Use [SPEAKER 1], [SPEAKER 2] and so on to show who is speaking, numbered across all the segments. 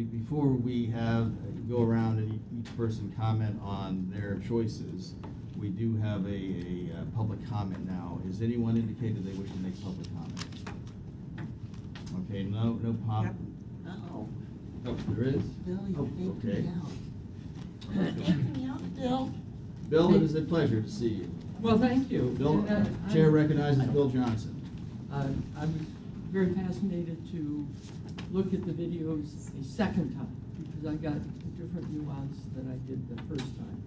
[SPEAKER 1] before we go around and each person comment on their choices, we do have a public comment now. Has anyone indicated they wish to make public comment? Okay, no pop.
[SPEAKER 2] Yep. Uh-oh.
[SPEAKER 1] Oh, there is?
[SPEAKER 2] Bill, you're
[SPEAKER 1] okay.
[SPEAKER 2] faking me out, Bill.
[SPEAKER 1] Bill, it is a pleasure to see you.
[SPEAKER 3] Well, thank you.
[SPEAKER 1] Bill, Chair recognizes Bill Johnson.
[SPEAKER 3] I was very fascinated to look at the videos a second time because I got a different nuance than I did the first time.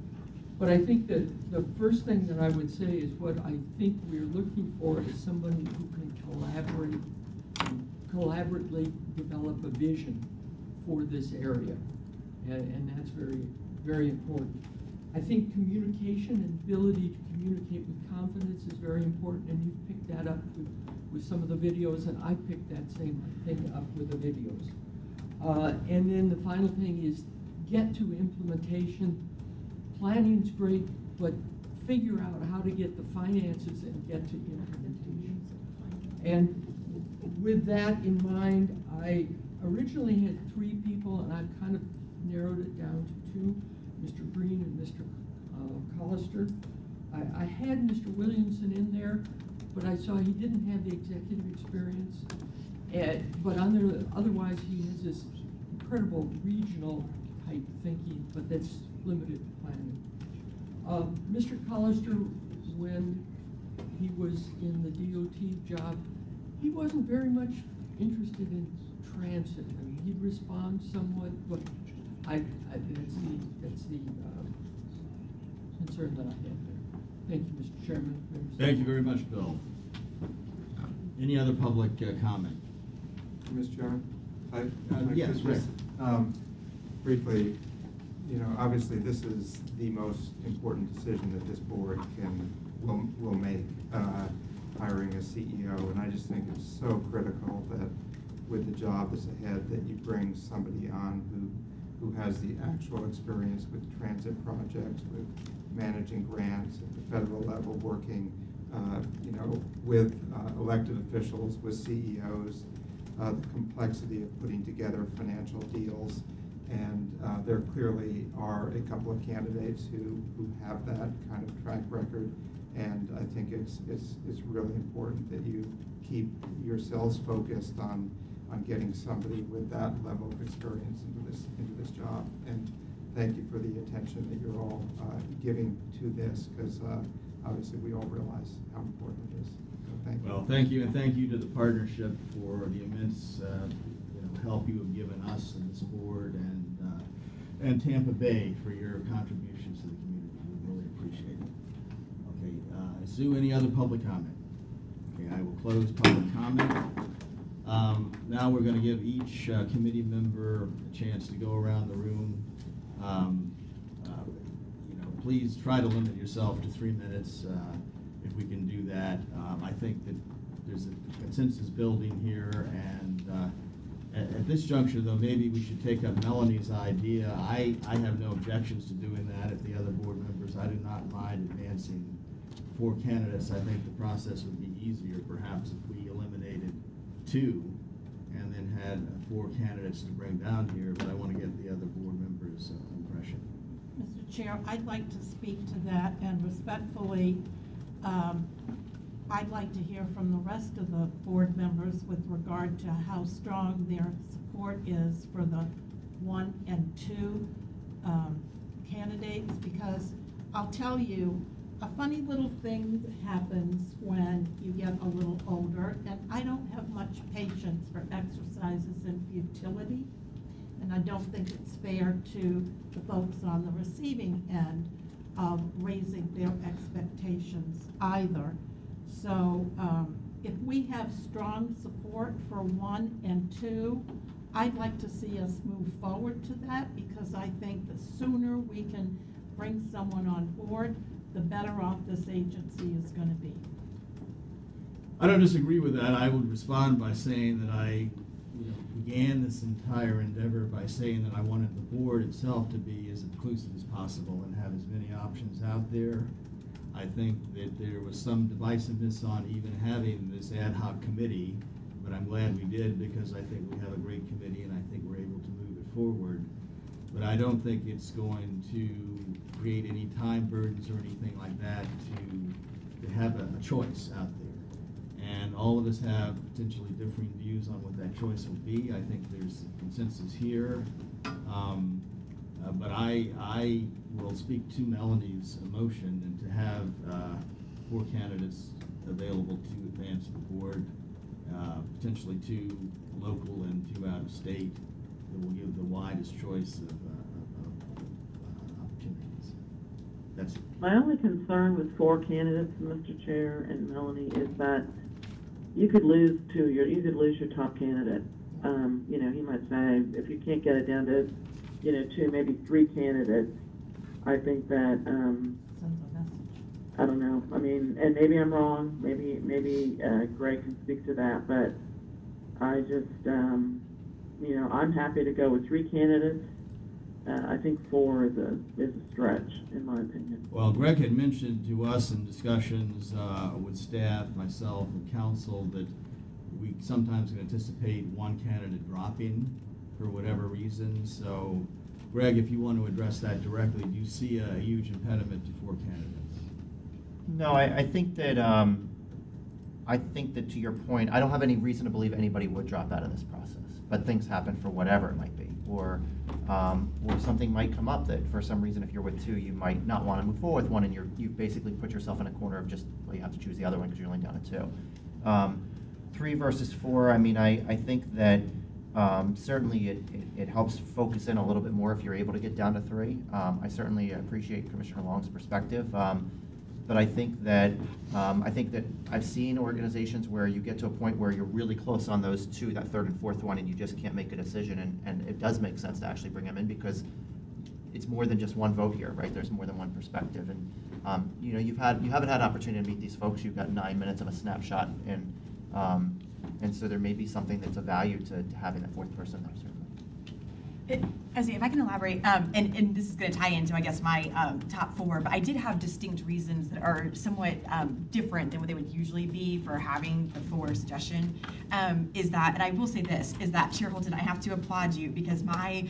[SPEAKER 3] But I think that the first thing that I would say is what I think we're looking for is somebody who can collaborate and collaboratively develop a vision for this area. And that's very, very important. I think communication and ability to communicate with confidence is very important, and you've picked that up with some of the videos, and I picked that same thing up with the videos. And then the final thing is get to implementation. Planning's great, but figure out how to get the finances and get to implementation. And with that in mind, I originally had 3 people, and I've kind of narrowed it down to 2. Mr. Green and Mr. Collister. I had Mr. Williamson in there, but I saw he didn't have the executive experience. But otherwise, he has this incredible regional type thinking, but that's limited to planning. Mr. Collister, when he was in the DOT job, he wasn't very much interested in transit. I mean, he'd respond somewhat, but that's the concern that I have there. Thank you, Mr. Chairman.
[SPEAKER 1] Thank you very much, Bill. Any other public comment?
[SPEAKER 4] Mr. Chairman?
[SPEAKER 1] Yes, Rick.
[SPEAKER 4] Briefly, obviously this is the most important decision that this board will make, hiring a CEO, and I just think it's so critical that with the job that's ahead that you bring somebody on who has the actual experience with transit projects, with managing grants at the federal level, working with elected officials, with CEOs, the complexity of putting together financial deals. And there clearly are a couple of candidates who have that kind of track record. And I think it's really important that you keep yourselves focused on getting somebody with that level of experience into this job. And thank you for the attention that you're all giving to this, because obviously we all realize how important it is. So thank you.
[SPEAKER 1] Well, thank you, and thank you to the partnership for the immense help you have given us and this board and Tampa Bay for your contributions to the community. We really appreciate it. Okay, Sue, any other public comment? Okay, I will close public comment. Now we're going to give each committee member a chance to go around the room. Please try to limit yourself to 3 minutes if we can do that. I think that there's a consensus building here, and at this juncture, though, maybe we should take up Melanie's idea. I have no objections to doing that. If the other board members, I do not mind advancing 4 candidates. I think the process would be easier, perhaps, if we eliminated 2 and then had 4 candidates to bring down here, but I want to get the other board members' impression.
[SPEAKER 2] Mr. Chair, I'd like to speak to that, and respectfully, I'd like to hear from the rest of the board members with regard to how strong their support is for the 1 and 2 candidates, because I'll tell you, a funny little thing happens when you get a little older, and I don't have much patience for exercises in futility, and I don't think it's fair to the folks on the receiving end of raising their expectations either. So if we have strong support for 1 and 2, I'd like to see us move forward to that, because I think the sooner we can bring someone on board, the better off this agency is going to be.
[SPEAKER 1] I don't disagree with that. I would respond by saying that I began this entire endeavor by saying that I wanted the board itself to be as inclusive as possible and have as many options out there. I think that there was some divisiveness on even having this ad hoc committee, but I'm glad we did, because I think we have a great committee and I think we're able to move it forward. But I don't think it's going to create any time burdens or anything like that to have a choice out there. And all of us have potentially differing views on what that choice will be. I think there's consensus here. But I will speak to Melanie's motion, and to have 4 candidates available to advance the board, potentially 2 local and 2 out of state, that will give the widest choice of opportunities. That's it.
[SPEAKER 5] My only concern with 4 candidates, Mr. Chair and Melanie, is that you could lose your top candidate. You know, he might say, if you can't get it down to, 2, maybe 3 candidates, I think that,
[SPEAKER 2] Sends a message.
[SPEAKER 5] I don't know. I mean, and maybe I'm wrong. Maybe Greg can speak to that, but I just, I'm happy to go with 3 candidates. I think 4 is a stretch, in my opinion.
[SPEAKER 1] Well, Greg had mentioned to us in discussions with staff, myself, and council that we sometimes can anticipate 1 candidate dropping for whatever reason. So, Greg, if you want to address that directly, do you see a huge impediment to 4 candidates?
[SPEAKER 6] No, I think that to your point, I don't have any reason to believe anybody would drop out of this process. But things happen for whatever it might be, or something might come up that for some reason, if you're with 2, you might not want to move forward with 1, and you basically put yourself in a corner of just, well, you have to choose the other one because you're only down to 2. 3 versus 4. I mean, I think that certainly it helps focus in a little bit more if you're able to get down to 3. I certainly appreciate Commissioner Long's perspective. But I think that I've seen organizations where you get to a point where you're really close on those 2, that 3rd and 4th one, and you just can't make a decision. And it does make sense to actually bring them in because it's more than just 1 vote here, right? There's more than 1 perspective, and you haven't had an opportunity to meet these folks. You've got 9 minutes of a snapshot, and so there may be something that's of value to having that 4th person there, certainly.
[SPEAKER 7] If I can elaborate, and this is going to tie into, I guess, my top 4, but I did have distinct reasons that are somewhat different than what they would usually be for having the 4 suggestion. Is that, and I will say this, is that Chair Holton, I have to applaud you because I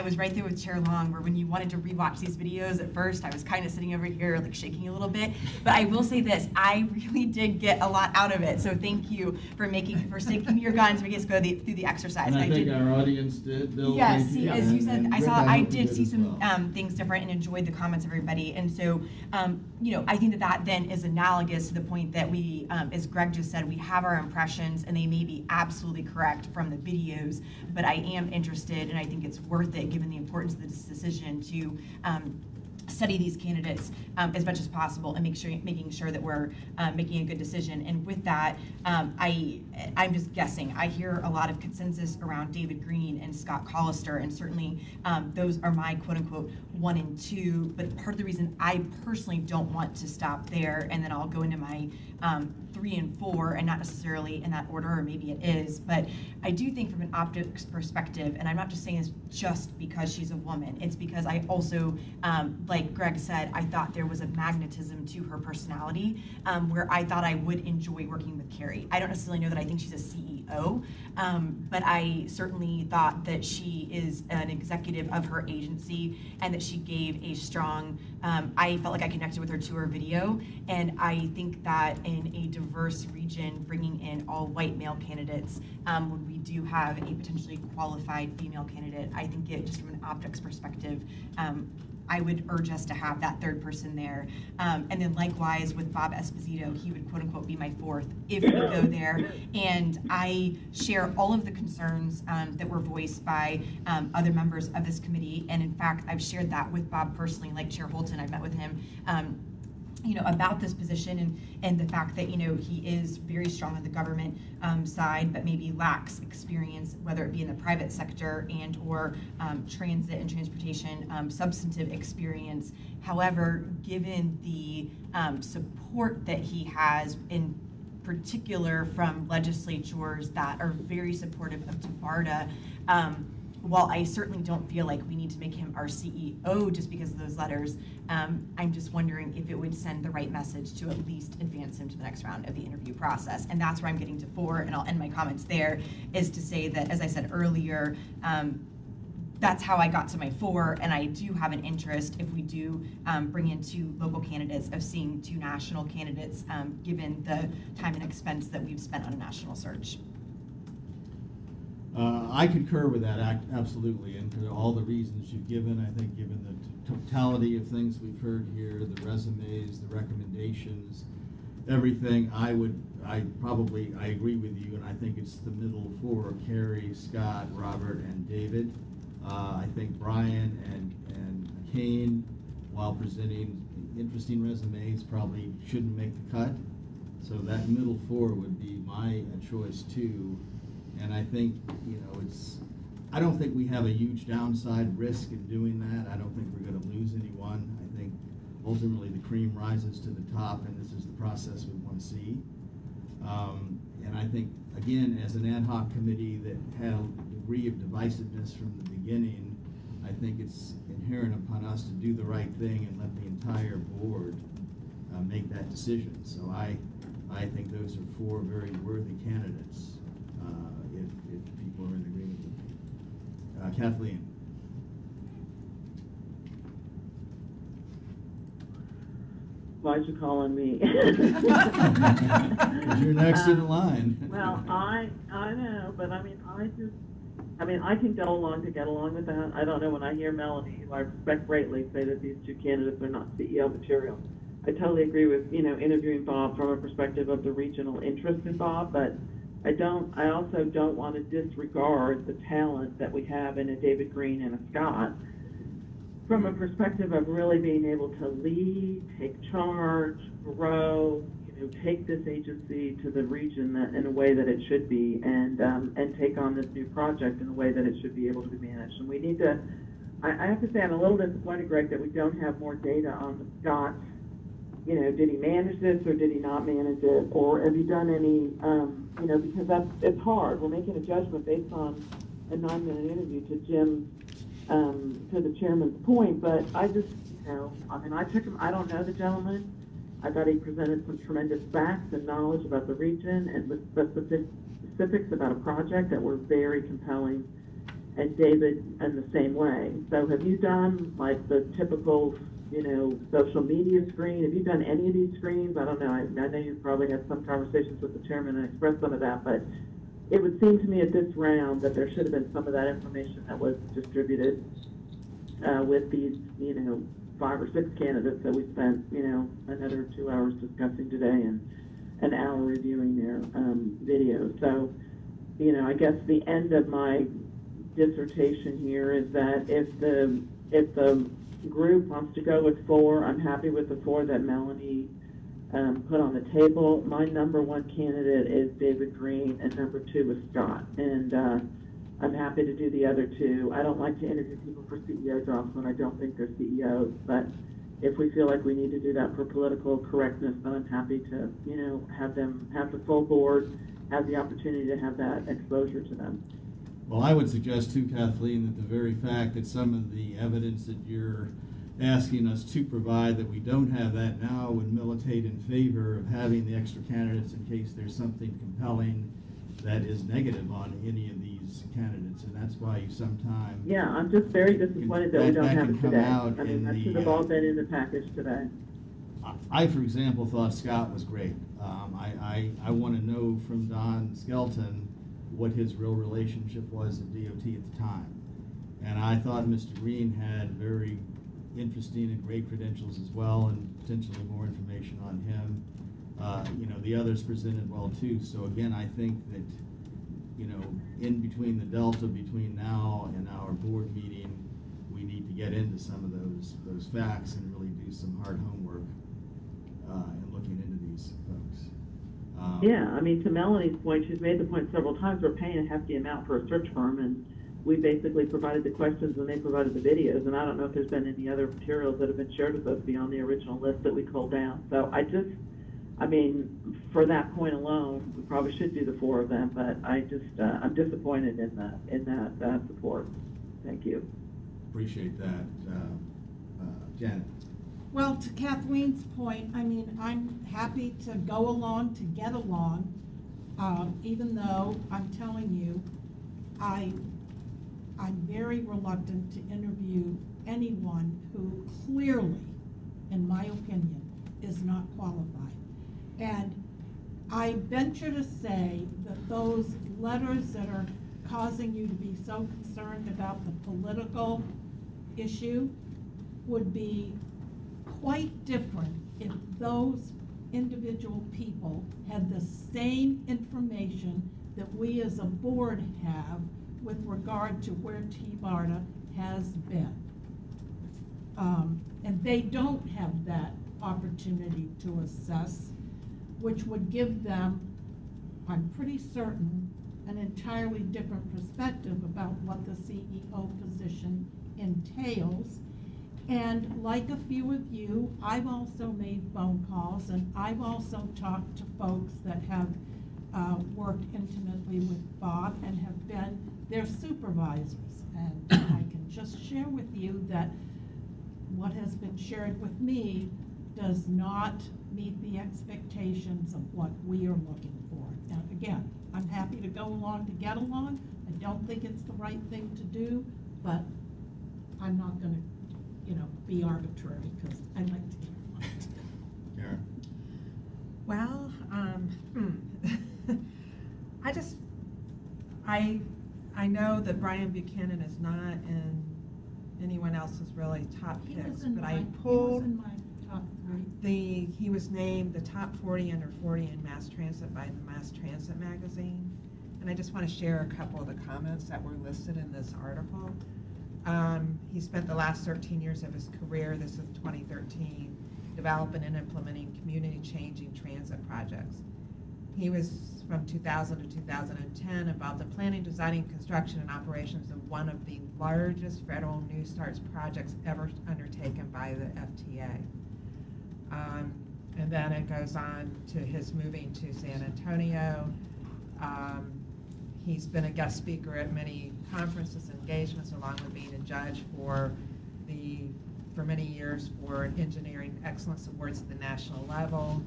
[SPEAKER 7] was right there with Chair Long, where when you wanted to rewatch these videos at first, I was kind of sitting over here like shaking a little bit. But I will say this, I really did get a lot out of it. So thank you for sticking to your guns, making us go through the exercise.
[SPEAKER 1] And I think our audience did, Bill.
[SPEAKER 7] Yes,
[SPEAKER 1] thank you.
[SPEAKER 7] as you said,
[SPEAKER 1] And
[SPEAKER 7] I
[SPEAKER 1] Greg,
[SPEAKER 7] saw, I
[SPEAKER 1] hope you
[SPEAKER 7] did see
[SPEAKER 1] as
[SPEAKER 7] some
[SPEAKER 1] well.
[SPEAKER 7] things different and enjoyed the comments of everybody. And so, I think that then is analogous to the point that we, as Greg just said, we have our impressions and they may be absolutely correct from the videos, but I am interested and I think it's worth it given the importance of this decision to study these candidates as much as possible and making sure that we're making a good decision. And with that, I'm just guessing. I hear a lot of consensus around David Green and Scott Collister, and certainly those are my quote-unquote 1 and 2. But part of the reason I personally don't want to stop there, and then I'll go into my 3 and 4, and not necessarily in that order, or maybe it is, but I do think from an optics perspective, and I'm not just saying this just because she's a woman, it's because I also, like Greg said, I thought there was a magnetism to her personality where I thought I would enjoy working with Carrie. I don't necessarily know that I think she's a CEO, but I certainly thought that she is an executive of her agency and that she gave a strong, I felt like I connected with her to her video, and I think that in a diverse region, bringing in all white male candidates, when we do have a potentially qualified female candidate, I think it, just from an optics perspective, I would urge us to have that 3rd person there. And then likewise with Bob Esposito, he would quote unquote be my 4th if we go there. And I share all of the concerns that were voiced by other members of this committee. And in fact, I've shared that with Bob personally, like Chair Holton, I've met with him about this position and the fact that, he is very strong on the government side, but maybe lacks experience, whether it be in the private sector and or transit and transportation, substantive experience. However, given the support that he has in particular from legislatures that are very supportive of TBARTA, while I certainly don't feel like we need to make him our CEO just because of those letters, I'm just wondering if it would send the right message to at least advance him to the next round of the interview process. And that's where I'm getting to 4, and I'll end my comments there, is to say that, as I said earlier, that's how I got to my 4, and I do have an interest, if we do bring in 2 local candidates, of seeing 2 national candidates, given the time and expense that we've spent on a national search.
[SPEAKER 1] I concur with that, absolutely, and for all the reasons you've given. I think given the totality of things we've heard here, the resumes, the recommendations, everything, I agree with you, and I think it's the middle 4, Carrie, Scott, Robert, and David. I think Brian and Kane, while presenting interesting resumes, probably shouldn't make the cut. So that middle 4 would be my choice too. And I think, I don't think we have a huge downside risk in doing that. I don't think we're going to lose anyone. I think ultimately the cream rises to the top, and this is the process we want to see. And I think, again, as an ad hoc committee that had a degree of divisiveness from the beginning, I think it's inherent upon us to do the right thing and let the entire board make that decision. So I think those are 4 very worthy candidates. If people are in agreement with me. Kathleen.
[SPEAKER 5] Why'd you call on me?
[SPEAKER 1] You're next in line.
[SPEAKER 5] Well, I know, but I can go along to get along with that. I don't know, when I hear Melanie, who I respect greatly, say that these 2 candidates are not CEO material. I totally agree with, interviewing Bob from a perspective of the regional interest in Bob, but I also don't want to disregard the talent that we have in a David Green and a Scott from a perspective of really being able to lead, take charge, grow, take this agency to the region in a way that it should be, and take on this new project in a way that it should be able to be managed. And we need to, I have to say, I'm a little disappointed, Greg, that we don't have more data on the Scots. Did he manage this or did he not manage it? Or have you done any, because it's hard. We're making a judgment based on a 9-minute interview to the chairman's point, but I just, I took him, I don't know the gentleman. I thought he presented some tremendous facts and knowledge about the region and with specifics about a project that were very compelling, and David in the same way. So have you done like the typical social media screen? Have you done any of these screens? I don't know. I know you've probably had some conversations with the chairman and expressed some of that, but it would seem to me at this round that there should have been some of that information that was distributed with these, 5 or 6 candidates that we spent, another 2 hours discussing today and an hour reviewing their videos. So, I guess the end of my dissertation here is that if the group wants to go with 4, I'm happy with the 4 that Melanie put on the table. My number 1 candidate is David Green, and number 2 is Scott. And I'm happy to do the other 2. I don't like to interview people for CEO jobs when I don't think they're CEOs, but if we feel like we need to do that for political correctness, then I'm happy to, have the full board have the opportunity to have that exposure to them.
[SPEAKER 1] Well, I would suggest too, Kathleen, that the very fact that some of the evidence that you're asking us to provide, that we don't have that now, would militate in favor of having the extra candidates in case there's something compelling that is negative on any of these candidates, and that's why you sometimes...
[SPEAKER 5] Yeah, I'm just very disappointed that we don't have it today.
[SPEAKER 1] I
[SPEAKER 5] mean, that should have all been in the package today.
[SPEAKER 1] I, for example, thought Scott was great. I want to know from Don Skelton what his real relationship was at DOT at the time. And I thought Mr. Green had very interesting and great credentials as well, and potentially more information on him. The others presented well too. So again, I think that, in between the delta between now and our board meeting, we need to get into some of those facts and really do some hard homework in looking into these folks.
[SPEAKER 5] Yeah, I mean, to Melanie's point, she's made the point several times, we're paying a hefty amount for a search firm, and we basically provided the questions and they provided the videos, and I don't know if there's been any other materials that have been shared with us beyond the original list that we culled down. So for that point alone, we probably should do the 4 of them, but I'm disappointed in that support. Thank you.
[SPEAKER 1] Appreciate that. Janet.
[SPEAKER 2] Well, to Kathleen's point, I'm happy to go along, to get along, even though I'm telling you, I I'm very reluctant to interview anyone who clearly, in my opinion, is not qualified. And I venture to say that those letters that are causing you to be so concerned about the political issue would be quite different if those individual people had the same information that we as a board have with regard to where TBARTA has been. And they don't have that opportunity to assess, which would give them, I'm pretty certain, an entirely different perspective about what the CEO position entails. And like a few of you, I've also made phone calls, and I've also talked to folks that have worked intimately with Bob and have been their supervisors. And I can just share with you that what has been shared with me does not meet the expectations of what we are looking for. Now, again, I'm happy to go along to get along. I don't think it's the right thing to do, but I'm not gonna, be arbitrary, because I like to get along.
[SPEAKER 1] Karen?
[SPEAKER 8] Well, I know that Brian Buchanan is not in anyone else's really top
[SPEAKER 2] He
[SPEAKER 8] picks,
[SPEAKER 2] was in
[SPEAKER 8] but
[SPEAKER 2] my,
[SPEAKER 8] I
[SPEAKER 2] he was
[SPEAKER 8] pulled
[SPEAKER 2] in my top three.
[SPEAKER 8] he was named the top 40 under 40 in mass transit by the Mass Transit magazine. And I just want to share a couple of the comments that were listed in this article. He spent the last 13 years of his career, this is 2013, developing and implementing community-changing transit projects. He was, from 2000 to 2010, involved in planning, designing, construction, and operations of one of the largest federal New Starts projects ever undertaken by the FTA. And then it goes on to his moving to San Antonio. He's been a guest speaker at many conferences and engagements, along with being a judge for many years for engineering excellence awards at the national level.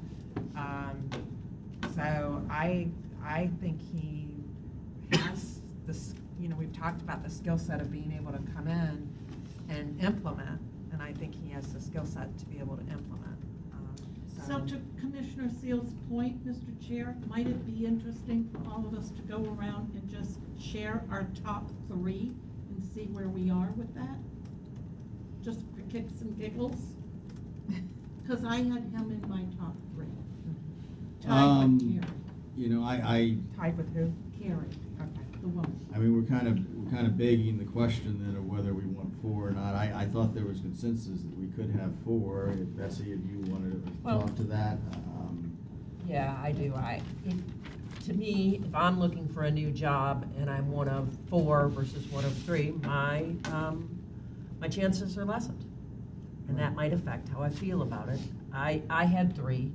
[SPEAKER 8] So I think he has this, we've talked about the skill set of being able to come in and implement, and I think he has the skill set to be able to implement.
[SPEAKER 2] So to Commissioner Seal's point, Mr. Chair, might it be interesting for all of us to go around and just share our top three and see where we are with that? Just for kicks and giggles? Because I had him in my top three. Tied with Carrie.
[SPEAKER 1] I
[SPEAKER 8] Tied with who?
[SPEAKER 2] Carrie,
[SPEAKER 8] Okay.
[SPEAKER 2] the woman.
[SPEAKER 1] we're kind of begging the question then of whether we want 4 or not. I thought there was consensus that we could have 4. If Bessie, if you wanted to
[SPEAKER 9] Well-
[SPEAKER 1] talk to that.
[SPEAKER 9] Yeah, I do. To me, if I'm looking for a new job and I'm one of 4 versus one of 3, my chances are lessened. And that might affect how I feel about it. I had 3.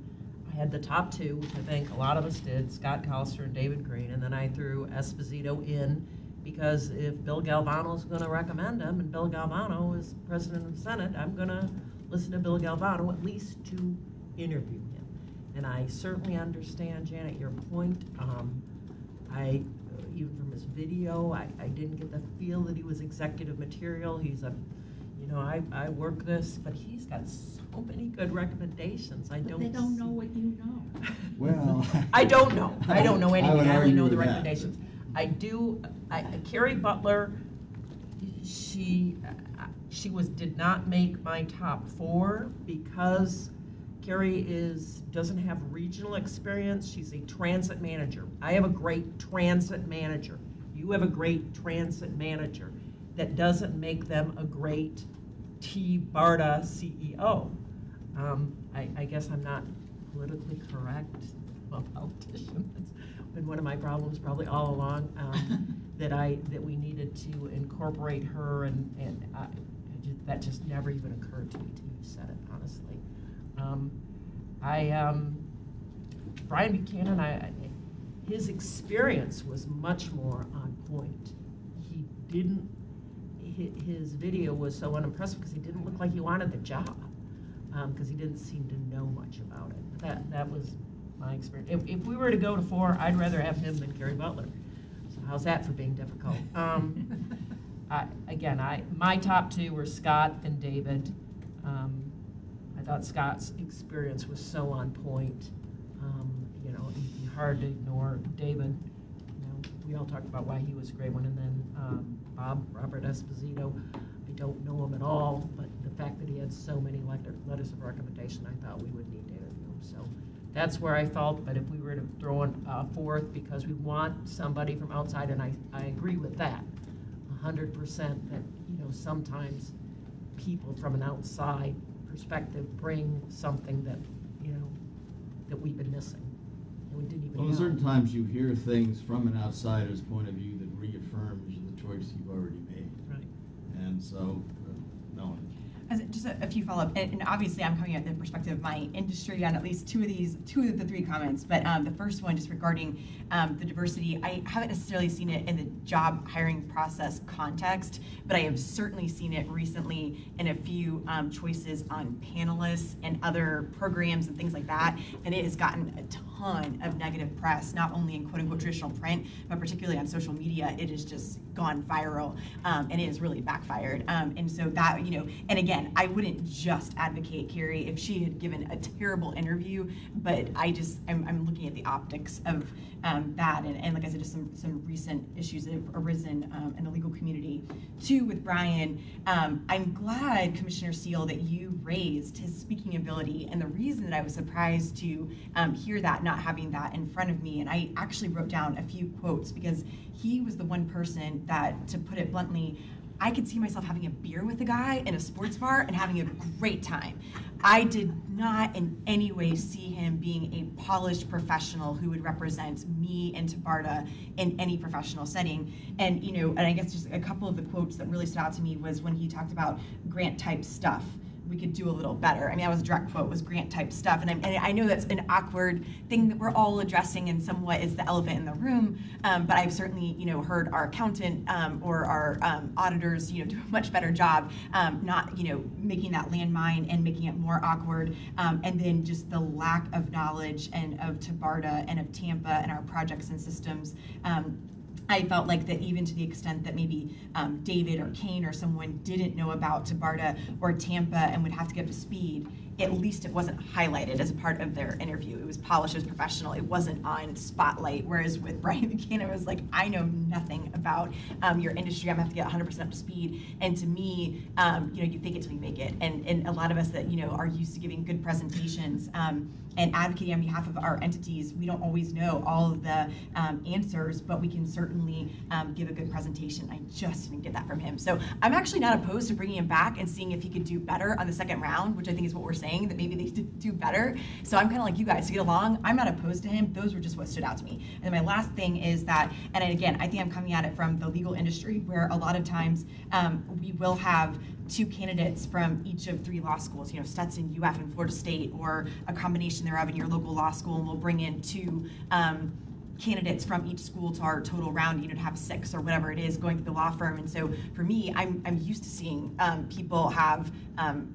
[SPEAKER 9] I had the top 2, which I think a lot of us did, Scott Callister and David Green, and then I threw Esposito in because if Bill Galvano's gonna recommend him, and Bill Galvano is president of the Senate, I'm gonna listen to Bill Galvano at least to interview him. And I certainly understand, Janet, your point. Even from his video, I didn't get the feel that he was executive material. He's I work this, but he's got so many good recommendations.
[SPEAKER 2] But they don't know what you know.
[SPEAKER 1] Well.
[SPEAKER 9] I don't know. I don't know anything.
[SPEAKER 1] would
[SPEAKER 9] I only
[SPEAKER 1] argue
[SPEAKER 9] know the
[SPEAKER 1] with that.
[SPEAKER 9] recommendations. Carrie Butler, she did not make my top 4 because Carrie doesn't have regional experience. She's a transit manager. I have a great transit manager. You have a great transit manager. That doesn't make them a great TBARTA CEO. I guess I'm not politically correct. I'm a politician. That's been one of my problems probably all along. That we needed to incorporate her, and that just never even occurred to me till you said it, honestly. Brian Buchanan, his experience was much more on point. His video was so unimpressive because he didn't look like he wanted the job, because he didn't seem to know much about it. That was my experience. If we were to go to 4, I'd rather have him than Carrie Butler. So how's that for being difficult? My top two were Scott and David. I thought Scott's experience was so on point. It'd be hard to ignore David. We all talked about why he was a great one, and then Robert Esposito. I don't know him at all, but the fact that he had so many letters of recommendation, I thought we would need David Hume. So that's where I felt. But if we were to throw in a fourth, because we want somebody from outside, and I agree with that 100%. That sometimes people from an outside perspective bring something that that we've been missing, and we didn't even
[SPEAKER 1] Well,
[SPEAKER 9] know.
[SPEAKER 1] at certain times you hear things from an outsider's point of view that reaffirms the choice you've already made.
[SPEAKER 9] Right.
[SPEAKER 1] And so, no.
[SPEAKER 7] Just a few follow-up, and obviously I'm coming at the perspective of my industry on at least two of the three comments, but the first one just regarding the diversity, I haven't necessarily seen it in the job hiring process context, but I have certainly seen it recently in a few choices on panelists and other programs and things like that, and it has gotten a ton of negative press, not only in quote-unquote traditional print, but particularly on social media. It has just gone viral, and it has really backfired, and so that, and again, I wouldn't just advocate Carrie if she had given a terrible interview, but I'm looking at the optics of that, and like I said, just some recent issues that have arisen in the legal community. Two, with Brian, I'm glad, Commissioner Seal, that you raised his speaking ability, and the reason that I was surprised to hear that, not having that in front of me, and I actually wrote down a few quotes, because he was the one person that, to put it bluntly, I could see myself having a beer with the guy in a sports bar and having a great time. I did not in any way see him being a polished professional who would represent me and TBARTA in any professional setting. And, and I guess just a couple of the quotes that really stood out to me was when he talked about grant type stuff. We could do a little better. I mean, that was a direct quote, was grant type stuff. And I know that's an awkward thing that we're all addressing, and somewhat is the elephant in the room. But I've certainly, heard our accountant or our auditors, do a much better job not, making that landmine and making it more awkward. And then just the lack of knowledge and of TBARTA and of Tampa and our projects and systems. I felt like that even to the extent that maybe David or Kane or someone didn't know about TBARTA or Tampa and would have to get up to speed, at least it wasn't highlighted as a part of their interview. It was polished, it was professional, it wasn't on spotlight. Whereas with Brian Buchanan, it was like, I know nothing about your industry. I'm gonna have to get 100% up to speed. And to me, you fake it till you make it. And a lot of us that are used to giving good presentations and advocating on behalf of our entities, we don't always know all of the answers, but we can certainly give a good presentation. I just didn't get that from him. So I'm actually not opposed to bringing him back and seeing if he could do better on the second round, which I think is what we're saying, that maybe they did do better. So I'm kind of like you guys, to get along, I'm not opposed to him. Those were just what stood out to me. And then my last thing is that, and again, I think I'm coming at it from the legal industry, where a lot of times we will have two candidates from each of three law schools, Stetson, UF, and Florida State, or a combination thereof in your local law school, and we'll bring in two candidates from each school to our total round, to have 6 or whatever it is going through the law firm. And so for me, I'm used to seeing people have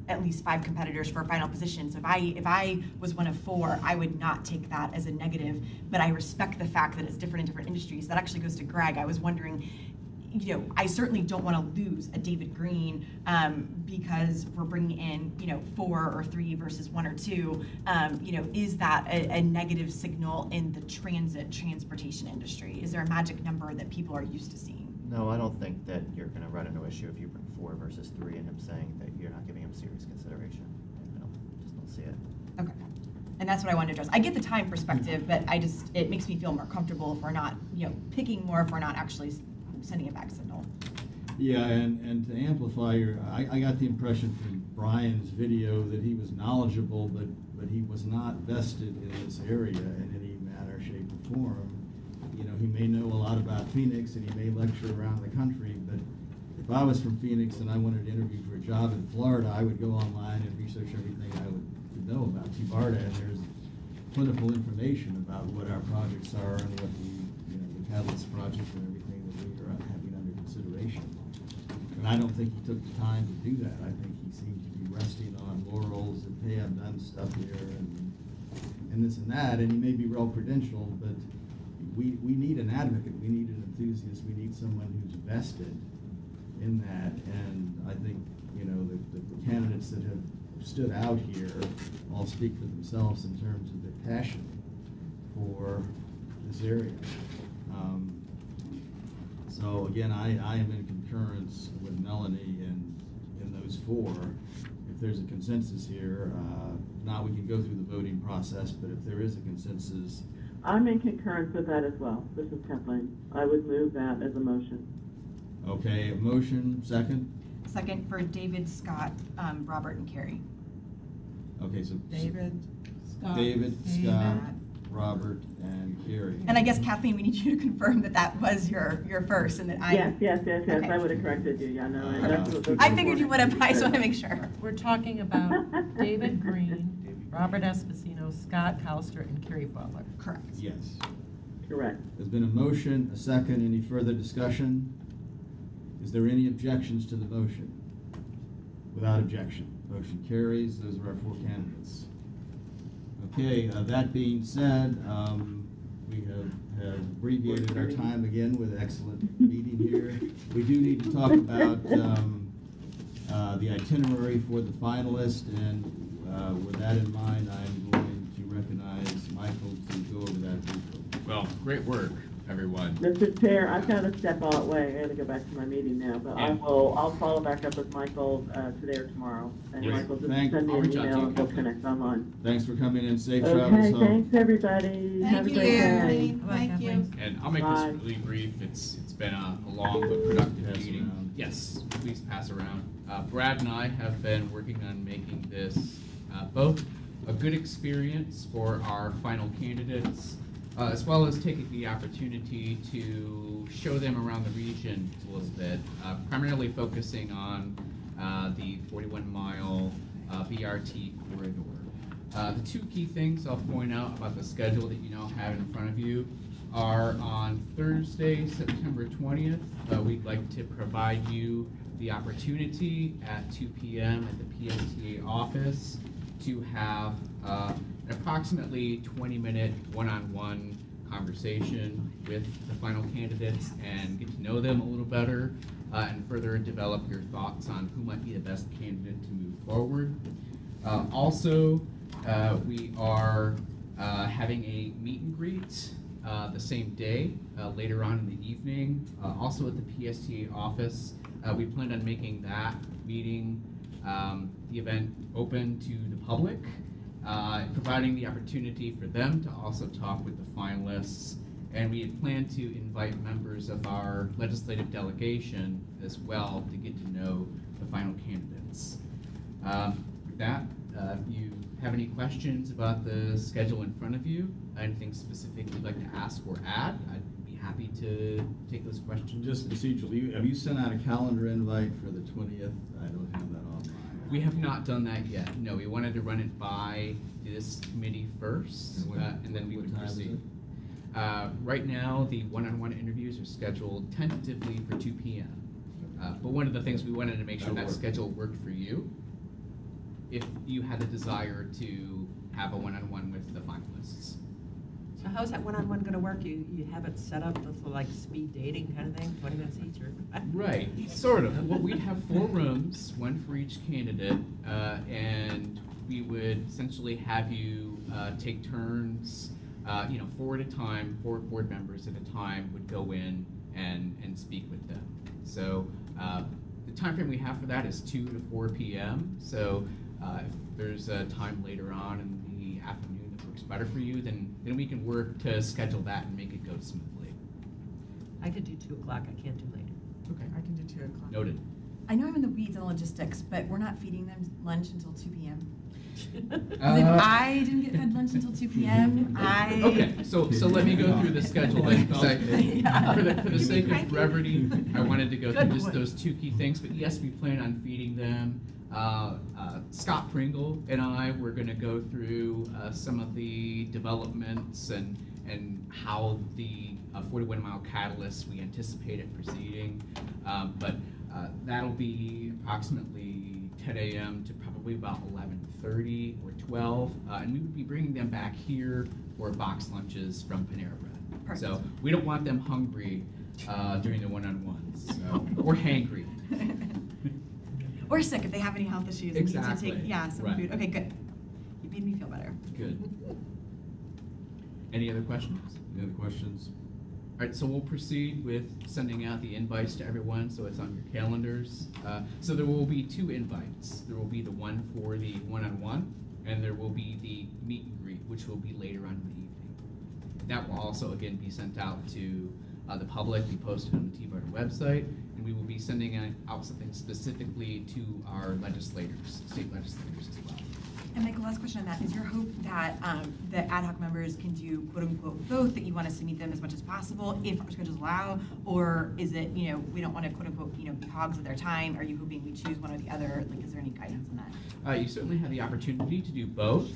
[SPEAKER 7] at least 5 competitors for a final position. So if I was one of 4, I would not take that as a negative, but I respect the fact that it's different in different industries. That actually goes to Greg. I was wondering, I certainly don't want to lose a David Green because we're bringing in, 4 or 3 versus 1 or 2. Is that a negative signal in the transportation industry? Is there a magic number that people are used to seeing?
[SPEAKER 6] No, I don't think that you're going to run into issue if you bring 4 versus 3 and him saying that you're not giving him serious consideration. Just don't see it.
[SPEAKER 7] Okay. And that's what I wanted to address. I get the time perspective, but it makes me feel more comfortable if we're not, picking more, if we're not actually sending a back signal.
[SPEAKER 1] Yeah, and to amplify I got the impression from Brian's video that he was knowledgeable, but he was not vested in this area in any manner, shape, or form. He may know a lot about Phoenix and he may lecture around the country, but if I was from Phoenix and I wanted to interview for a job in Florida, I would go online and research everything I would know about TBARTA, and there's plentiful information about what our projects are and what the Catalyst project and everything that we are having under consideration. And I don't think he took the time to do that. I think he seemed to be resting on laurels that, hey, I've done stuff here and this and that, and he may be well credentialed, but we need an advocate, we need an enthusiast, we need someone who's vested in that, and I think, you know, the candidates that have stood out here all speak for themselves in terms of their passion for this area. So again, I am in concurrence with Melanie in those four. If there's a consensus here, now we can go through the voting process, but if there is a consensus.
[SPEAKER 5] I'm in concurrence with that as well. This is Kathleen. I would move that as a motion.
[SPEAKER 1] Okay, a motion, second?
[SPEAKER 7] Second for David, Scott, Robert, and Carrie.
[SPEAKER 1] Okay, so.
[SPEAKER 8] David,
[SPEAKER 2] Scott.
[SPEAKER 1] David, Scott,
[SPEAKER 8] Matt.
[SPEAKER 1] Robert, and Carrie.
[SPEAKER 7] And I guess Kathleen, we need you to confirm that that was your first and that I.
[SPEAKER 5] Yes.
[SPEAKER 7] Okay.
[SPEAKER 5] I would have corrected you. Yeah, no.
[SPEAKER 1] Uh,
[SPEAKER 5] That's what
[SPEAKER 7] I figured you would have, but I just want to make sure.
[SPEAKER 9] We're talking about David Green, Robert Esposito, Scott Callister, and Carrie Butler.
[SPEAKER 7] Correct.
[SPEAKER 1] Yes.
[SPEAKER 5] Correct.
[SPEAKER 1] There's been a motion, a second. Any further discussion? Is there any objections to the motion? Without objection. Motion carries. Those are our four candidates. Okay, that being said, we have abbreviated our time again with an excellent meeting here. We do need to talk about the itinerary for the finalists, and with that in mind, I'm going to recognize Michael to go over that briefly.
[SPEAKER 10] Well, great work, everyone.
[SPEAKER 5] Mr. Chair, I've got to step away. I got to go back to my meeting now, but
[SPEAKER 10] Yeah.
[SPEAKER 5] I'll follow back up with Michael today or tomorrow. And
[SPEAKER 10] Yes.
[SPEAKER 5] Michael, just
[SPEAKER 1] Thank-
[SPEAKER 5] send me
[SPEAKER 10] I'll
[SPEAKER 5] an
[SPEAKER 10] reach out to
[SPEAKER 5] email
[SPEAKER 10] you,
[SPEAKER 5] and we'll
[SPEAKER 10] Kathleen.
[SPEAKER 5] connect online.
[SPEAKER 1] Thanks for coming in. Safe travels
[SPEAKER 5] Okay,
[SPEAKER 1] home.
[SPEAKER 5] thanks, everybody. Have a
[SPEAKER 2] Thank you,
[SPEAKER 5] great day.
[SPEAKER 2] Kathleen.
[SPEAKER 9] Bye-bye,
[SPEAKER 2] Thank you.
[SPEAKER 9] Kathleen.
[SPEAKER 10] And I'll make
[SPEAKER 5] Bye.
[SPEAKER 10] this really brief. It's been a long but productive
[SPEAKER 1] Pass
[SPEAKER 10] meeting.
[SPEAKER 1] around.
[SPEAKER 10] Yes, please pass around. Brad and I have been working on making this both a good experience for our final candidates, as well as taking the opportunity to show them around the region a little bit, primarily focusing on the 41-mile BRT corridor. The two key things I'll point out about the schedule that you now have in front of you are on Thursday, September 20th. We'd like to provide you the opportunity at 2 p.m. at the PSTA office to have an approximately 20-minute one-on-one conversation with the final candidates and get to know them a little better and further develop your thoughts on who might be the best candidate to move forward. Also, we are having a meet and greet the same day, later on in the evening, also at the PSTA office. We plan on making that meeting, the event open to the public, providing the opportunity for them to also talk with the finalists. And we had planned to invite members of our legislative delegation as well to get to know the final candidates. With that, if you have any questions about the schedule in front of you, anything specific you'd like to ask or add, I'd be happy to take those questions.
[SPEAKER 1] Just procedurally, have you sent out a calendar invite for the 20th? I don't have that on my.
[SPEAKER 10] We have not done that yet. No, we wanted to run it by this committee first, and then we
[SPEAKER 1] what
[SPEAKER 10] would
[SPEAKER 1] time is
[SPEAKER 10] proceed.
[SPEAKER 1] it?
[SPEAKER 10] Right now, the one-on-one interviews are scheduled tentatively for 2 p.m. But one of the things we wanted to make sure
[SPEAKER 1] That'll
[SPEAKER 10] that
[SPEAKER 1] work.
[SPEAKER 10] schedule worked for you, if you had the desire to have a one-on-one with the finalists.
[SPEAKER 9] So how's that one-on-one gonna work? You have it set up for like speed dating kind of thing, 20 minutes each, or?
[SPEAKER 10] Right, sort of. Well, we'd have 4 rooms, one for each candidate, and we would essentially have you take turns, 4 at a time, 4 board members at a time would go in and speak with them. So the time frame we have for that is 2 to 4 p.m. So if there's a time later on in the afternoon that works better for you, then we can work to schedule that and make it go smoothly.
[SPEAKER 9] I could do 2 o'clock, I can't do later.
[SPEAKER 10] Okay.
[SPEAKER 8] I can do 2 o'clock.
[SPEAKER 10] Noted.
[SPEAKER 7] I know I'm in the weeds on logistics, but we're not feeding them lunch until 2 p.m. 'Cause if I didn't get fed lunch until 2 p.m., I.
[SPEAKER 10] Okay, so let me go through the schedule then, 'cause
[SPEAKER 7] Yeah.
[SPEAKER 10] for the sake of
[SPEAKER 7] Thank you.
[SPEAKER 10] brevity, I wanted to go
[SPEAKER 9] Good
[SPEAKER 10] through just
[SPEAKER 9] point.
[SPEAKER 10] those 2 key things, but yes, we plan on feeding them. Scott Pringle and I were gonna go through some of the developments and how the 41-mile catalyst we anticipate it proceeding. But that'll be approximately 10 a.m. to probably about 11:30 or 12, and we would be bringing them back here for box lunches from Panera Bread.
[SPEAKER 7] Perfect.
[SPEAKER 10] So we don't want them hungry during the one-on-ones, or hangry.
[SPEAKER 7] Or sick if they have any health issues and need to
[SPEAKER 10] Exactly.
[SPEAKER 7] take, yeah, some
[SPEAKER 10] Right.
[SPEAKER 7] food. Okay, good. You made me feel better.
[SPEAKER 10] Good. Any other questions?
[SPEAKER 1] Any other questions?
[SPEAKER 10] All right, so we'll proceed with sending out the invites to everyone, so it's on your calendars. So there will be 2 invites. There will be the one for the one-on-one, and there will be the meet and greet, which will be later on in the evening. That will also, again, be sent out to the public, be posted on the TBARTA website, and we will be sending out something specifically to our legislators, state legislators as well.
[SPEAKER 7] And Michael, last question on that. Is your hope that the ad hoc members can do quote unquote both, that you want us to meet them as much as possible if our schedules allow? Or is it, we don't want to quote unquote, be hogs of their time? Are you hoping we choose one or the other? Like, is there any guidance on that?
[SPEAKER 10] You certainly have the opportunity to do both.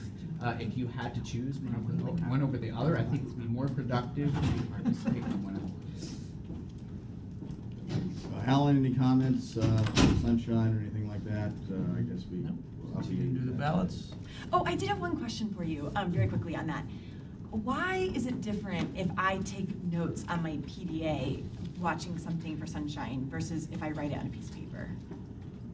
[SPEAKER 10] If you had to choose one over the other, I think it would be more productive to participate in one of those.
[SPEAKER 1] Alan, any comments, sunshine or anything like that? I guess we.
[SPEAKER 11] No.
[SPEAKER 1] I'll
[SPEAKER 11] So
[SPEAKER 1] be-
[SPEAKER 11] you can do the ballots.
[SPEAKER 7] Oh, I did have one question for you, very quickly on that. Why is it different if I take notes on my PDA watching something for Sunshine versus if I write it on a piece of paper?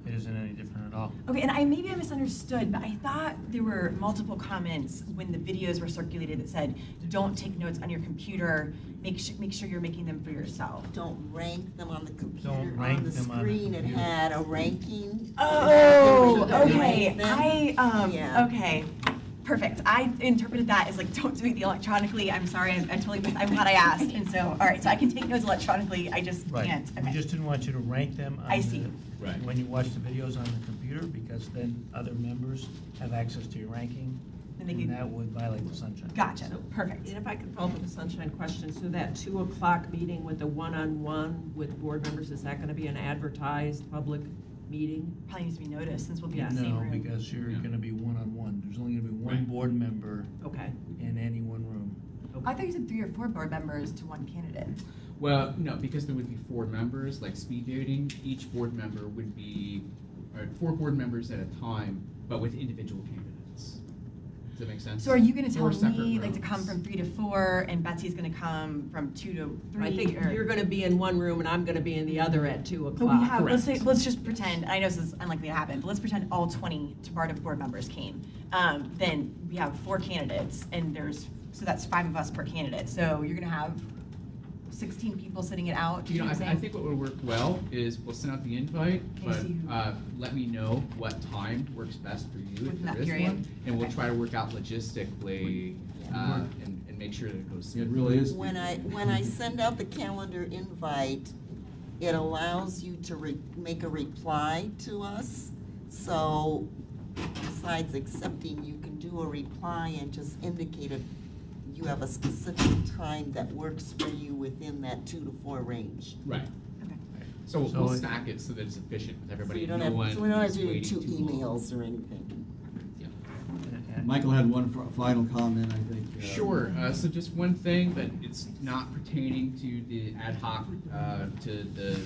[SPEAKER 11] It isn't any different at all.
[SPEAKER 7] Okay, and maybe I misunderstood, but I thought there were multiple comments when the videos were circulated that said, don't take notes on your computer, make sure you're making them for yourself.
[SPEAKER 12] Don't rank them on the computer.
[SPEAKER 11] Don't rank
[SPEAKER 12] on the
[SPEAKER 11] them on the
[SPEAKER 12] screen. It
[SPEAKER 11] computer.
[SPEAKER 12] had a ranking.
[SPEAKER 7] Oh,
[SPEAKER 12] Don't
[SPEAKER 7] okay,
[SPEAKER 12] rank them. Yeah.
[SPEAKER 7] okay, perfect. I interpreted that as like, don't do it electronically, I'm sorry, I'm totally, I'm glad I asked, and so, all right, so I can take notes electronically, I just
[SPEAKER 11] Right.
[SPEAKER 7] can't,
[SPEAKER 11] We
[SPEAKER 7] okay.
[SPEAKER 11] just didn't want you to rank them on
[SPEAKER 7] I see.
[SPEAKER 10] Right.
[SPEAKER 11] when you watch the videos on the computer, because then other members have access to your ranking,
[SPEAKER 7] And they
[SPEAKER 11] and
[SPEAKER 7] could-
[SPEAKER 11] that would violate the sunshine.
[SPEAKER 7] Gotcha, perfect.
[SPEAKER 9] And if I could follow up with a sunshine question, so that 2 o'clock meeting with the one-on-one with board members, is that gonna be an advertised public meeting?
[SPEAKER 7] Probably needs to be noticed, since we'll be in the same
[SPEAKER 11] No,
[SPEAKER 7] room.
[SPEAKER 11] because you're
[SPEAKER 10] Yeah.
[SPEAKER 11] gonna be one-on-one. There's only gonna be one
[SPEAKER 10] Right.
[SPEAKER 11] board member
[SPEAKER 9] Okay.
[SPEAKER 11] in any one room.
[SPEAKER 7] I thought you said 3 or 4 board members to 1 candidate.
[SPEAKER 10] Well, no, because there would be 4 members, like speed dating, each board member would be, or 4 board members at a time, but with individual candidates. Does that make sense?
[SPEAKER 7] So are you gonna
[SPEAKER 10] 4
[SPEAKER 7] tell
[SPEAKER 10] separate
[SPEAKER 7] me, like, to
[SPEAKER 10] rooms.
[SPEAKER 7] come from 3 to 4, and Betsy's gonna come from 2 to 3?
[SPEAKER 9] I think
[SPEAKER 7] or-
[SPEAKER 9] you're gonna be in one room and I'm gonna be in the other at 2
[SPEAKER 7] But
[SPEAKER 9] o'clock.
[SPEAKER 7] we have,
[SPEAKER 10] Correct.
[SPEAKER 7] let's just pretend, I know this is unlikely to happen, but let's pretend all 20 TBARTA board members came. Then we have 4 candidates, and so that's 5 of us per candidate. So you're gonna have 16 people sitting it out?
[SPEAKER 10] You know,
[SPEAKER 7] what I'm
[SPEAKER 10] I
[SPEAKER 7] saying?
[SPEAKER 10] think what would work well is we'll send out the invite,
[SPEAKER 7] Can you
[SPEAKER 10] but
[SPEAKER 7] see who-
[SPEAKER 10] let me know what time works best for you if
[SPEAKER 7] Within that
[SPEAKER 10] there is
[SPEAKER 7] period?
[SPEAKER 10] one. And we'll
[SPEAKER 7] Okay.
[SPEAKER 10] try to work out logistically,
[SPEAKER 12] Yeah.
[SPEAKER 10] and make sure that it goes
[SPEAKER 1] It
[SPEAKER 10] smoothly.
[SPEAKER 1] really is.
[SPEAKER 12] When I send out the calendar invite, it allows you to make a reply to us. So besides accepting, you can do a reply and just indicate if you have a specific time that works for you within that 2 to 4 range.
[SPEAKER 10] Right.
[SPEAKER 7] Okay.
[SPEAKER 10] So
[SPEAKER 11] So
[SPEAKER 10] we'll
[SPEAKER 11] it-
[SPEAKER 10] stack it so that it's efficient with
[SPEAKER 12] So
[SPEAKER 10] everybody.
[SPEAKER 12] you don't
[SPEAKER 10] No
[SPEAKER 12] have,
[SPEAKER 10] one
[SPEAKER 12] so we don't have
[SPEAKER 10] is
[SPEAKER 12] to do
[SPEAKER 10] waiting
[SPEAKER 12] 2
[SPEAKER 10] too long.
[SPEAKER 12] emails or anything.
[SPEAKER 10] Yeah.
[SPEAKER 1] Michael had one final comment, I think.
[SPEAKER 10] Sure, so just one thing, but it's not pertaining to the ad hoc, to the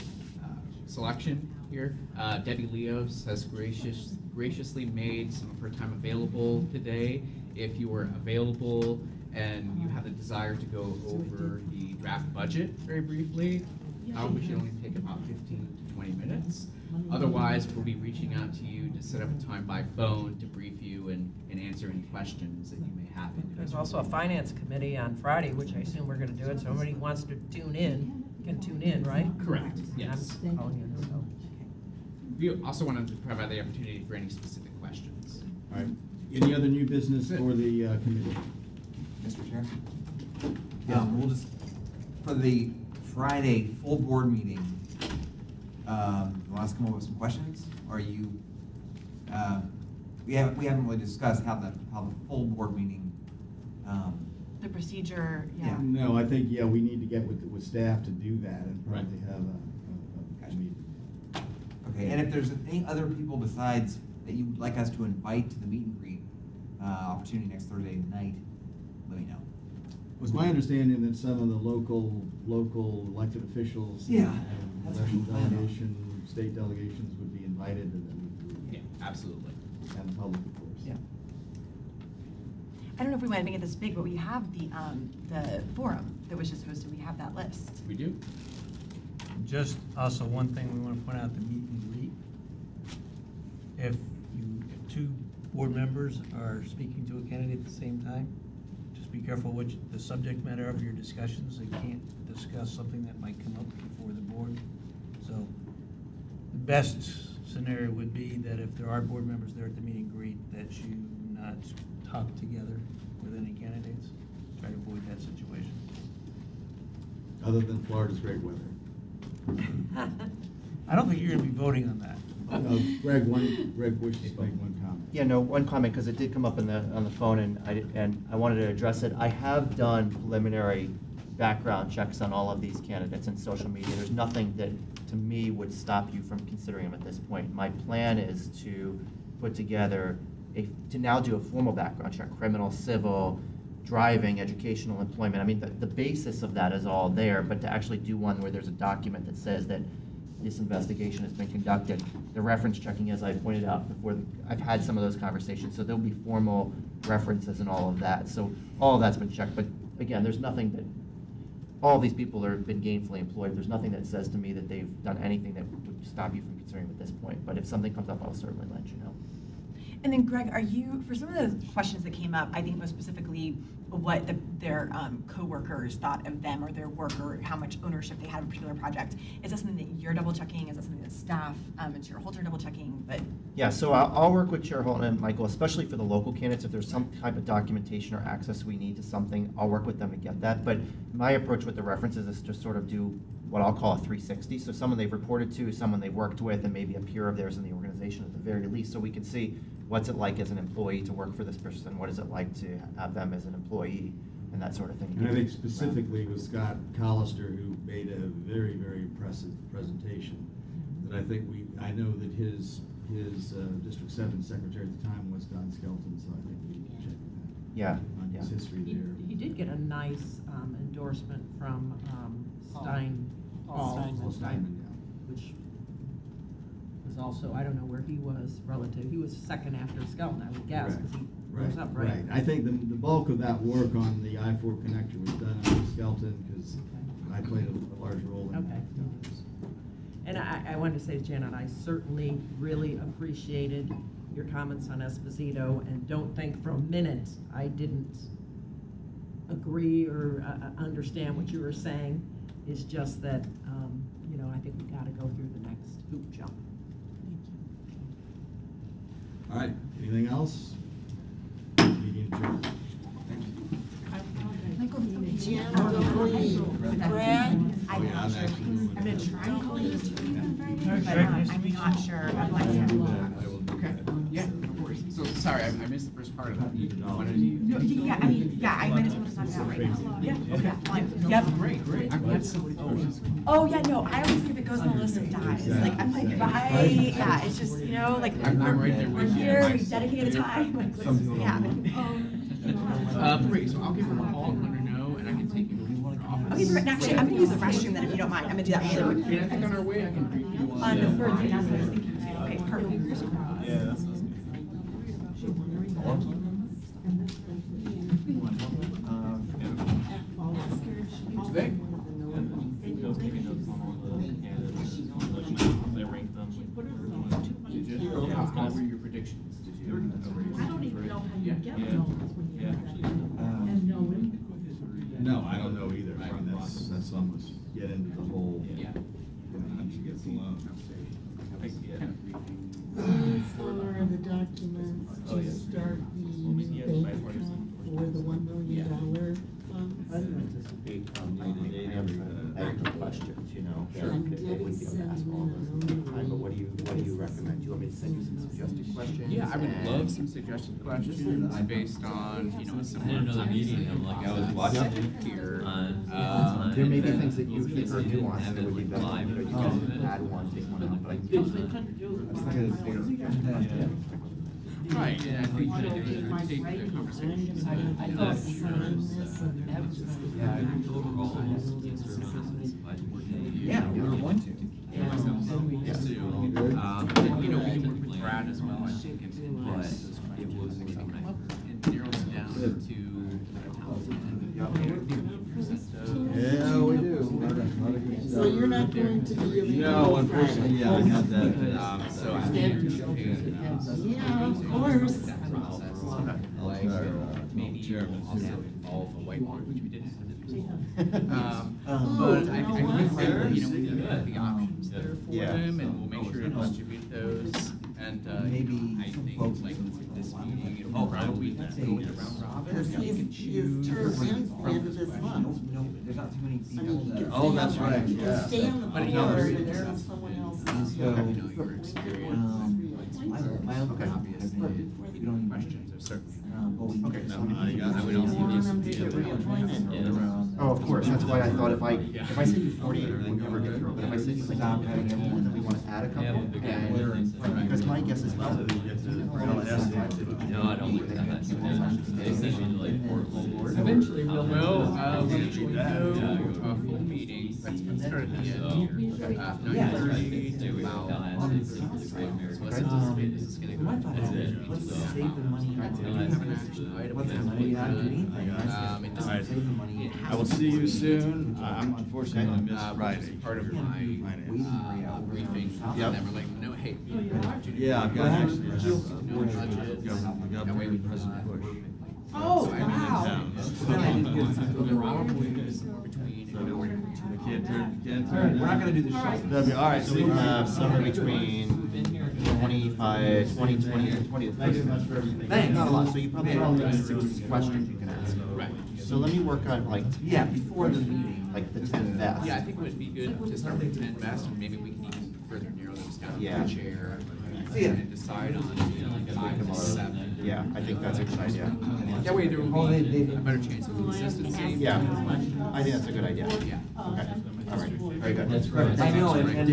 [SPEAKER 10] selection here. Debbie Leos has graciously made some of her time available today. If you are available and you have the desire to go over the draft budget very briefly, we should only take about 15 to 20 minutes. Otherwise, we'll be reaching out to you to set up a time by phone to brief you and answer any questions that you may have.
[SPEAKER 9] There's also a finance committee on Friday, which I assume we're gonna do it, so anybody who wants to tune in, can tune in, right?
[SPEAKER 10] Correct, yes.
[SPEAKER 9] I'm calling in, so.
[SPEAKER 10] We also wanted to provide the opportunity for any specific questions.
[SPEAKER 1] All right. Any other new business for the committee?
[SPEAKER 13] Mr. Chair? We'll just, for the Friday full board meeting, you want us to come up with some questions? Or you, we haven't really discussed how the full board meeting,
[SPEAKER 7] The procedure, yeah.
[SPEAKER 13] Yeah.
[SPEAKER 1] No, I think, we need to get with staff to do that and probably
[SPEAKER 10] Right.
[SPEAKER 1] have a
[SPEAKER 13] Gotcha.
[SPEAKER 1] meeting.
[SPEAKER 13] okay, and if there's any other people besides that you would like us to invite to the meet and greet, opportunity next Thursday night, let me know.
[SPEAKER 1] It was my understanding that some of the local elected officials
[SPEAKER 13] Yeah,
[SPEAKER 1] and
[SPEAKER 13] that's what
[SPEAKER 1] congressional
[SPEAKER 13] we plan on.
[SPEAKER 1] delegation, state delegations would be invited and
[SPEAKER 10] Yeah, absolutely.
[SPEAKER 1] and the public, of course.
[SPEAKER 13] Yeah.
[SPEAKER 7] I don't know if we want to make it this big, but we have the forum that was just hosted, we have that list.
[SPEAKER 10] We do?
[SPEAKER 11] Just also one thing we want to point out, the meet and greet. If two board members are speaking to a candidate at the same time, just be careful which, the subject matter of your discussions. They can't discuss something that might come up before the board. So the best scenario would be that if there are board members there at the meet and greet, that you not talk together with any candidates. Try to avoid that situation.
[SPEAKER 1] Other than Florida's great weather.
[SPEAKER 11] I don't think you're gonna be voting on that.
[SPEAKER 1] Greg wishes to make one comment.
[SPEAKER 6] Yeah, no, one comment, because it did come up on the phone, and I wanted to address it. I have done preliminary background checks on all of these candidates in social media. There's nothing that, to me, would stop you from considering them at this point. My plan is to put together to now do a formal background check, criminal, civil, driving, educational, employment. I mean, the basis of that is all there, but to actually do one where there's a document that says that this investigation has been conducted. The reference checking, as I pointed out before, I've had some of those conversations, so there'll be formal references and all of that. So all of that's been checked, but again, there's nothing that, all of these people have been gainfully employed. There's nothing that says to me that they've done anything that would stop you from considering them at this point. But if something comes up, I'll certainly let you know.
[SPEAKER 7] And then Greg, are you, for some of the questions that came up, I think most specifically what their coworkers thought of them or their work or how much ownership they had of a particular project, is that something that you're double checking? Is that something that staff and Chair Holter double checking? But
[SPEAKER 6] Yeah, so I'll work with Chair Holton and Michael, especially for the local candidates. If there's some type of documentation or access we need to something, I'll work with them to get that. But my approach with the references is to sort of do what I'll call a 360. So someone they've reported to, someone they've worked with, and maybe a peer of theirs in the organization at the very least, so we can see what's it like as an employee to work for this person, what is it like to have them as an employee, and that sort of thing.
[SPEAKER 1] And I think specifically with Scott Collister, who made a very, very impressive presentation, that I think I know that his District 7 secretary at the time was Don Skelton, so I think we need to check that.
[SPEAKER 6] Yeah.
[SPEAKER 1] On his history there.
[SPEAKER 9] He did get a nice endorsement from Paul
[SPEAKER 1] Steinman,
[SPEAKER 9] which was also, I don't know where he was relative, he was second after Skelton, I would guess, because he rose up, right?
[SPEAKER 1] Right. I think the bulk of that work on the I-4 connector was done under Skelton, because I played a large role in that.
[SPEAKER 9] And I wanted to say to Janet, I certainly really appreciated your comments on Esposito, and don't think for a minute I didn't agree or understand what you were saying. It's just that, I think we gotta go through the next hoop jump.
[SPEAKER 1] All right, anything else? Meeting adjourned.
[SPEAKER 12] Jim, Brad?
[SPEAKER 1] Oh, yeah, I'm actually moving.
[SPEAKER 7] I'm gonna try and call you
[SPEAKER 11] All right,
[SPEAKER 7] but
[SPEAKER 11] Greg, nice to
[SPEAKER 7] I'm
[SPEAKER 11] meet you.
[SPEAKER 7] not sure. I'd like
[SPEAKER 1] I will do
[SPEAKER 7] to.
[SPEAKER 1] that. I will do
[SPEAKER 10] Okay,
[SPEAKER 1] that.
[SPEAKER 10] yeah, no worries. So, sorry, I missed the first part of that. You wanted
[SPEAKER 7] No, yeah, I mean, yeah, I might as well just talk about it right now.
[SPEAKER 10] Yeah, okay.
[SPEAKER 7] Fine. Yep.
[SPEAKER 10] Great. I've got so many questions.
[SPEAKER 7] Oh, yeah, no, I always think if it goes on the list, it dies. Like, I'm like, bye, yeah, it's just, like,
[SPEAKER 10] I'm right there
[SPEAKER 7] we're
[SPEAKER 10] with you.
[SPEAKER 7] here, we dedicated the time, like, yeah.
[SPEAKER 10] Great, so I'll give her a call and let her know, and I can take you to her office.
[SPEAKER 7] Okay, great. Actually, I'm gonna use the restroom then, if you don't mind, I'm gonna do that really quick.
[SPEAKER 10] Yeah, I think on our way I can brief you on.
[SPEAKER 7] On the third day, that's what I was thinking too. Okay, perfect.
[SPEAKER 10] Today? How were your predictions? Did you?
[SPEAKER 2] I don't even know how you
[SPEAKER 10] Yeah.
[SPEAKER 2] get those when you have that. And no input.
[SPEAKER 1] No, I don't know either. I mean, that's almost get into the whole.
[SPEAKER 10] Yeah.
[SPEAKER 1] Once you get the loan.
[SPEAKER 14] For the documents to start the bank account for the $1 million funds.
[SPEAKER 6] I have some questions,
[SPEAKER 14] Sure.
[SPEAKER 6] that they wouldn't be able to ask all of those at the time, but what do you recommend? Do you want me to send you some suggested questions?
[SPEAKER 10] Yeah, I would
[SPEAKER 6] and-
[SPEAKER 10] love some suggested questions based on, a similar.
[SPEAKER 15] another meeting, I'm like, I was watching
[SPEAKER 10] here.
[SPEAKER 6] There may be things that you think are nuanced that would be better, you can add one, take one out, but.
[SPEAKER 10] Right, yeah, I think that it would take the conversation.
[SPEAKER 13] Yeah, we were going to.
[SPEAKER 10] We can work with Brad as well, I think, and
[SPEAKER 15] But it was
[SPEAKER 10] it narrows it down to.
[SPEAKER 1] Yeah, we do. A lot of good
[SPEAKER 12] So
[SPEAKER 1] stuff.
[SPEAKER 12] you're not
[SPEAKER 14] going to be really.
[SPEAKER 1] No, unfortunately, yeah, I got that.
[SPEAKER 10] So I
[SPEAKER 3] Standard
[SPEAKER 10] think
[SPEAKER 3] shelters
[SPEAKER 10] in,
[SPEAKER 3] against-
[SPEAKER 14] Yeah, of course.
[SPEAKER 10] that process, like, maybe we'll also involve a whiteboard, which we didn't. But I think that, you know, we need to have the options there for
[SPEAKER 6] Yeah.
[SPEAKER 10] them, and we'll make sure to distribute those. And,
[SPEAKER 13] Maybe
[SPEAKER 10] I think
[SPEAKER 13] folks
[SPEAKER 10] like
[SPEAKER 13] can-
[SPEAKER 10] this meeting, it'll probably go with a round robin.
[SPEAKER 12] Because
[SPEAKER 10] You can
[SPEAKER 12] his
[SPEAKER 10] choose
[SPEAKER 12] term
[SPEAKER 10] from
[SPEAKER 12] ends the end of this
[SPEAKER 10] questions.
[SPEAKER 12] month.
[SPEAKER 13] No, there's not too many
[SPEAKER 12] I
[SPEAKER 13] people
[SPEAKER 12] mean, you
[SPEAKER 13] that.
[SPEAKER 12] can
[SPEAKER 1] Oh,
[SPEAKER 12] stay
[SPEAKER 1] that's
[SPEAKER 12] on,
[SPEAKER 1] right,
[SPEAKER 12] you can
[SPEAKER 1] yeah.
[SPEAKER 12] stay on the
[SPEAKER 10] But
[SPEAKER 12] board
[SPEAKER 10] another-
[SPEAKER 12] until someone else is.
[SPEAKER 13] So,
[SPEAKER 10] Your experience.
[SPEAKER 13] my own
[SPEAKER 6] Okay.
[SPEAKER 13] obviously, you don't even.
[SPEAKER 10] Questions are certainly.
[SPEAKER 13] But we.
[SPEAKER 6] Okay.
[SPEAKER 1] I would also
[SPEAKER 12] You want
[SPEAKER 1] need
[SPEAKER 12] them
[SPEAKER 1] to
[SPEAKER 12] to
[SPEAKER 1] be
[SPEAKER 12] get
[SPEAKER 1] able
[SPEAKER 12] reappointed.
[SPEAKER 6] Oh, of course, that's why I thought if I send you 48, it would never get through, but if I send you like,
[SPEAKER 13] Stop having everyone.
[SPEAKER 6] then we want to add a couple, and, because my guess is probably.
[SPEAKER 15] No, I don't think that. They send me to like Portland.
[SPEAKER 3] Eventually, we'll.
[SPEAKER 10] We usually go a full meeting, let's start at the end. 9:30 to about. So let's anticipate this is gonna
[SPEAKER 13] My
[SPEAKER 10] go.
[SPEAKER 13] thought is, let's save the money.
[SPEAKER 10] I do have an action item.
[SPEAKER 13] What's the
[SPEAKER 10] that
[SPEAKER 13] money
[SPEAKER 10] we
[SPEAKER 13] not do
[SPEAKER 10] could,
[SPEAKER 13] anything?
[SPEAKER 10] it's-
[SPEAKER 13] Let's save the money.
[SPEAKER 1] I will see you soon. I'm unfortunately gonna miss
[SPEAKER 10] which is
[SPEAKER 1] Friday.
[SPEAKER 10] part of my briefing, and
[SPEAKER 6] Yep.
[SPEAKER 10] then we're like, no, hey. you have an opportunity.
[SPEAKER 1] Yeah, I've got actually, I have,
[SPEAKER 10] No budget.
[SPEAKER 1] Governor
[SPEAKER 10] That way we
[SPEAKER 1] President Bush.
[SPEAKER 2] Oh,
[SPEAKER 10] So, I mean,
[SPEAKER 2] wow.
[SPEAKER 10] Probably between, you know,
[SPEAKER 1] I can't turn, can't
[SPEAKER 13] All
[SPEAKER 1] turn.
[SPEAKER 13] right, we're not gonna do this
[SPEAKER 2] All
[SPEAKER 13] show.
[SPEAKER 2] right.
[SPEAKER 6] That'd be, all right, so we have somewhere between 25, 20, 20, and 20 to 30.
[SPEAKER 1] Thank you much for everything.
[SPEAKER 6] Thanks. Not a lot, so you probably have
[SPEAKER 1] Yeah.
[SPEAKER 6] 6 questions you can ask.
[SPEAKER 10] right.
[SPEAKER 6] So let me work on like,
[SPEAKER 13] Yeah, before the meeting.
[SPEAKER 6] like the 10 best.
[SPEAKER 10] Yeah, I think it would be good to start with 10 best, and maybe we can even further narrow those down to
[SPEAKER 6] Yeah.
[SPEAKER 10] the chair.
[SPEAKER 13] Yeah.
[SPEAKER 10] And decide on, you know, like 5 to 7.
[SPEAKER 6] Yeah, I think that's a good idea.
[SPEAKER 10] That way there will
[SPEAKER 13] Oh,
[SPEAKER 10] be
[SPEAKER 13] they-
[SPEAKER 10] a better chance of consistency.
[SPEAKER 6] Yeah, I think that's a good idea.
[SPEAKER 10] Yeah.
[SPEAKER 6] Okay, all right, very good.
[SPEAKER 13] I know, and